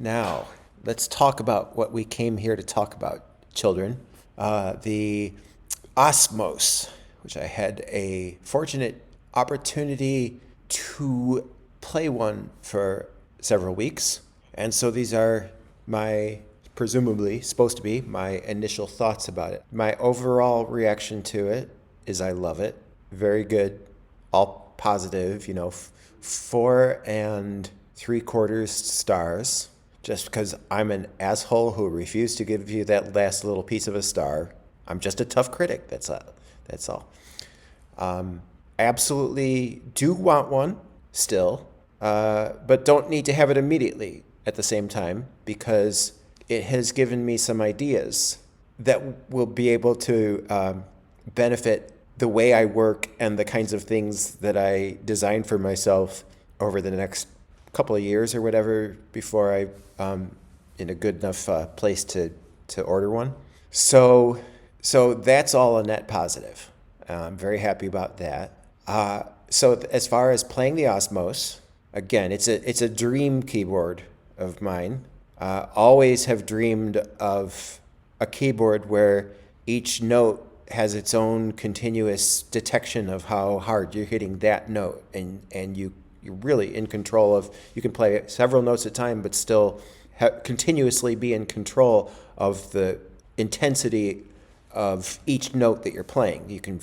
Now, let's talk about what we came here to talk about, children. The Osmose, which I had a fortunate opportunity to play one for several weeks. And so these are my, presumably supposed to be, my initial thoughts about it. My overall reaction to it is I love it. Very good, all positive, 4 3/4 stars. Just because I'm an asshole who refused to give you that last little piece of a star. I'm just a tough critic. That's all. That's all. Absolutely do want one still, but don't need to have it immediately at the same time because it has given me some ideas that will be able to benefit the way I work and the kinds of things that I design for myself over the next couple of years or whatever before I'm in a good enough place to order one. So that's all a net positive. I'm very happy about that. So as far as playing the Osmose, again, it's a dream keyboard of mine. Always have dreamed of a keyboard where each note has its own continuous detection of how hard you're hitting that note, and you're really in control of. You can play several notes at a time, but still continuously be in control of the intensity of each note that you're playing. You can,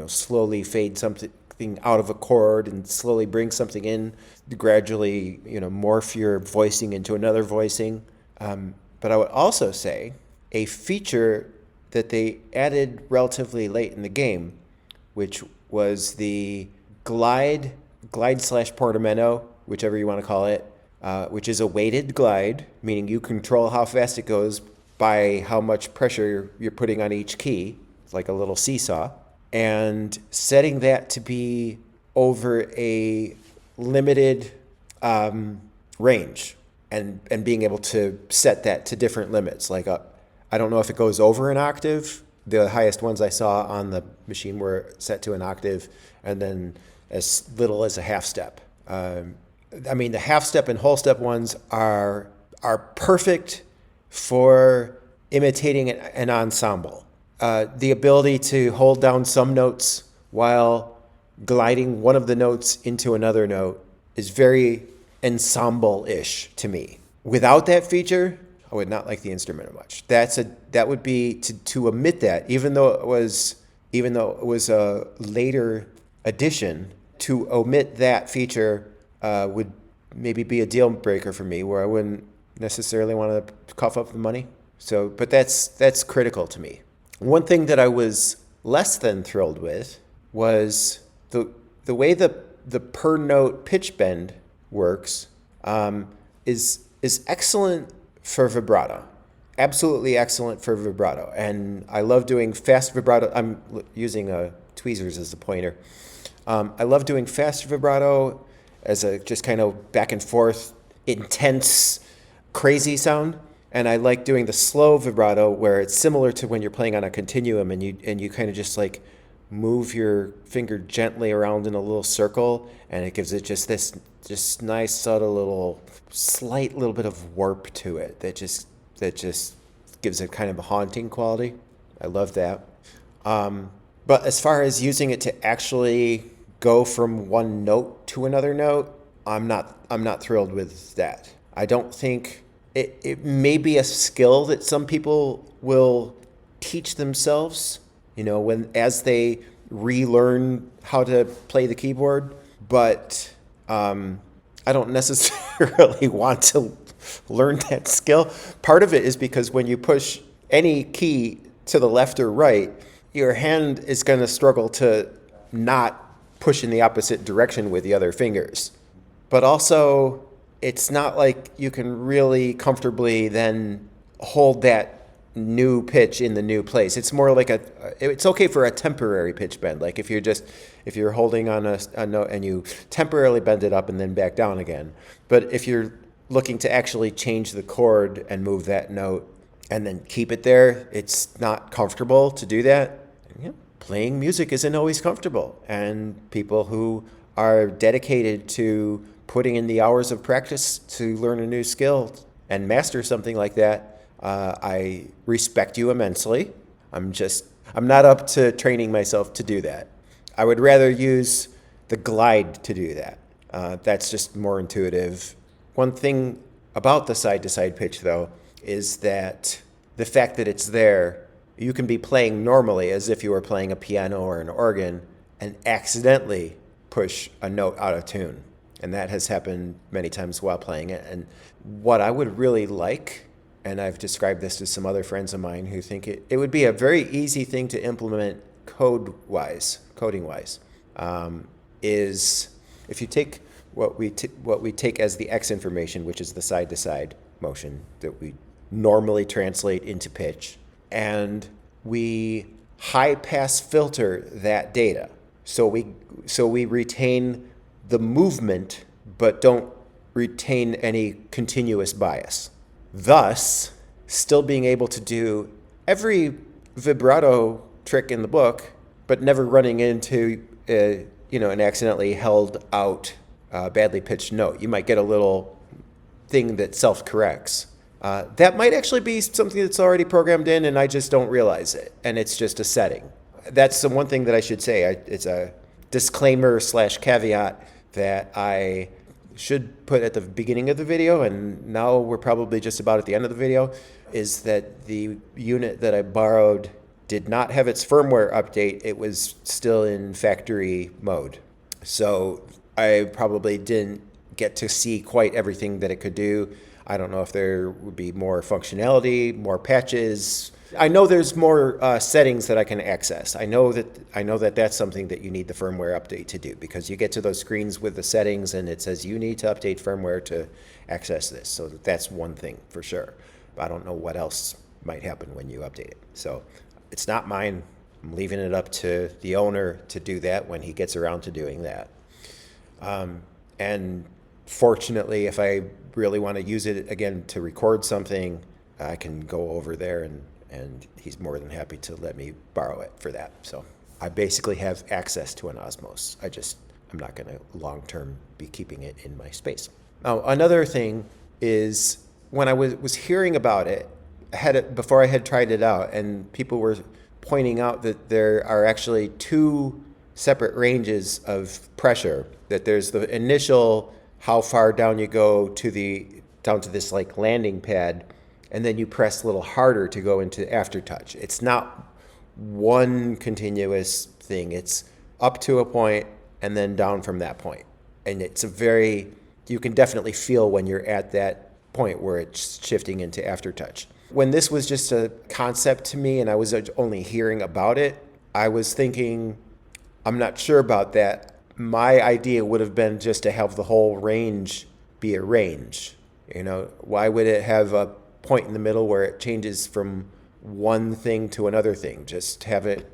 slowly fade something out of a chord and slowly bring something in, gradually, morph your voicing into another voicing. But I would also say a feature that they added relatively late in the game, which was the glide slash portamento, whichever you want to call it, which is a weighted glide, meaning you control how fast it goes by how much pressure you're putting on each key. It's like a little seesaw. And setting that to be over a limited range and being able to set that to different limits. Like I don't know if it goes over an octave. The highest ones I saw on the machine were set to an octave and then as little as a half step. The half step and whole step ones are perfect for imitating an ensemble. The ability to hold down some notes while gliding one of the notes into another note is very ensemble-ish to me. Without that feature, I would not like the instrument much. That would be to omit that, even though it was a later addition. To omit that feature would maybe be a deal breaker for me, where I wouldn't necessarily want to cough up the money. But that's critical to me. One thing that I was less than thrilled with was the way the per note pitch bend works is excellent for vibrato. Absolutely excellent for vibrato. And I love doing fast vibrato. I'm using tweezers as the pointer. I love doing fast vibrato as a just kind of back and forth, intense, crazy sound. And I like doing the slow vibrato where it's similar to when you're playing on a continuum and you kind of just like move your finger gently around in a little circle, and it gives it just this just nice subtle slight little bit of warp to it that just gives it kind of a haunting quality. I love that. But as far as using it to actually go from one note to another note, I'm not thrilled with that. I don't think it may be a skill that some people will teach themselves, as they relearn how to play the keyboard. But I don't necessarily want to learn that skill. Part of it is because when you push any key to the left or right, your hand is going to struggle to not push in the opposite direction with the other fingers. But also, it's not like you can really comfortably then hold that new pitch in the new place. It's more like it's okay for a temporary pitch bend. Like if you're holding on a note and you temporarily bend it up and then back down again. But if you're looking to actually change the chord and move that note and then keep it there, it's not comfortable to do that. Playing music isn't always comfortable, and people who are dedicated to putting in the hours of practice to learn a new skill and master something like that, I respect you immensely. I'm not up to training myself to do that. I would rather use the glide to do that. That's just more intuitive. One thing about the side-to-side pitch, though, is that the fact that it's there, you can be playing normally as if you were playing a piano or an organ and accidentally push a note out of tune. And that has happened many times while playing it. And what I would really like, and I've described this to some other friends of mine who think it would be a very easy thing to implement coding-wise, is if you take what we take as the X information, which is the side-to-side motion that we normally translate into pitch, and we high-pass filter that data. So we retain the movement, but don't retain any continuous bias. Thus, still being able to do every vibrato trick in the book, but never running into an accidentally held out badly pitched note. You might get a little thing that self-corrects. That might actually be something that's already programmed in and I just don't realize it. And it's just a setting. That's the one thing that I should say. It's a disclaimer / caveat that I should put at the beginning of the video, and now we're probably just about at the end of the video, is that the unit that I borrowed did not have its firmware update. It was still in factory mode. So I probably didn't get to see quite everything that it could do. I don't know if there would be more functionality, more patches. I know there's more settings that I can access. I know that that's something that you need the firmware update to do, because you get to those screens with the settings and it says you need to update firmware to access this. So that's one thing for sure. But I don't know what else might happen when you update it. So it's not mine. I'm leaving it up to the owner to do that when he gets around to doing that. And fortunately, if I really want to use it again to record something, I can go over there and he's more than happy to let me borrow it for that. So I basically have access to an Osmose. I'm not going to long-term be keeping it in my space. Now, another thing is when I was hearing about it, before I had tried it out, and people were pointing out that there are actually two separate ranges of pressure, that there's the initial how far down you go down to this like landing pad, and then you press a little harder to go into aftertouch. It's not one continuous thing. It's up to a point and then down from that point. And you can definitely feel when you're at that point where it's shifting into aftertouch. When this was just a concept to me and I was only hearing about it, I was thinking, I'm not sure about that. My idea would have been just to have the whole range be a range. Why would it have a point in the middle where it changes from one thing to another thing? Just have it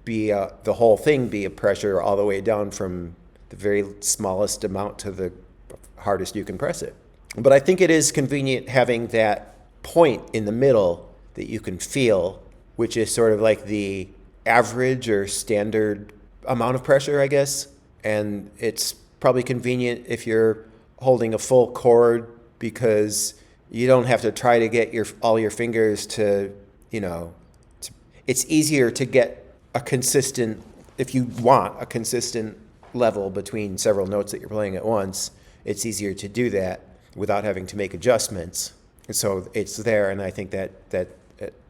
be the whole thing be a pressure all the way down from the very smallest amount to the hardest you can press it. But I think it is convenient having that point in the middle that you can feel, which is sort of like the average or standard amount of pressure, I guess. And it's probably convenient if you're holding a full chord, because you don't have to try to get all your fingers to, it's easier to get if you want a consistent level between several notes that you're playing at once, it's easier to do that without having to make adjustments. So it's there, and I think that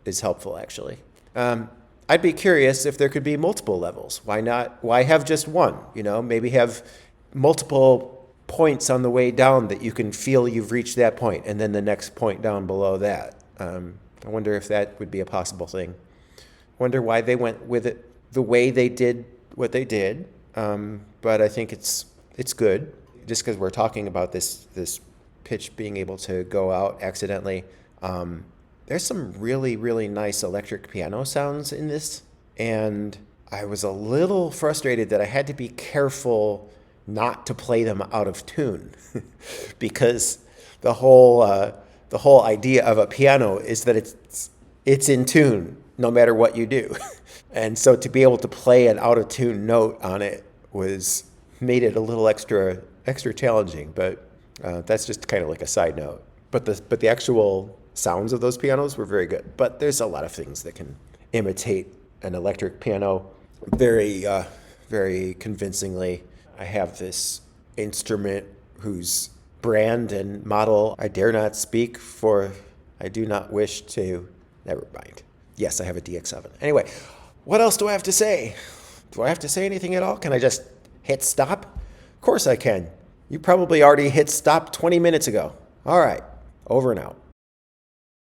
is helpful, actually. I'd be curious if there could be multiple levels. Why not? Why have just one? Maybe have multiple points on the way down that you can feel you've reached that point, and then the next point down below that. I wonder if that would be a possible thing. I wonder why they went with it the way they did what they did. But I think it's good. Just because we're talking about this pitch being able to go out accidentally, there's some really, really nice electric piano sounds in this. And I was a little frustrated that I had to be careful not to play them out of tune because the whole idea of a piano is that it's in tune no matter what you do. And so to be able to play an out of tune note on it made it a little extra challenging, but That's just kind of like a side note. But the actual sounds of those pianos were very good. But there's a lot of things that can imitate an electric piano very convincingly. I have this instrument whose brand and model I dare not speak, for I do not wish to. Never mind. Yes, I have a DX7. Anyway, what else do I have to say? Do I have to say anything at all? Can I just hit stop? Of course I can. You probably already hit stop 20 minutes ago. All right, over and out.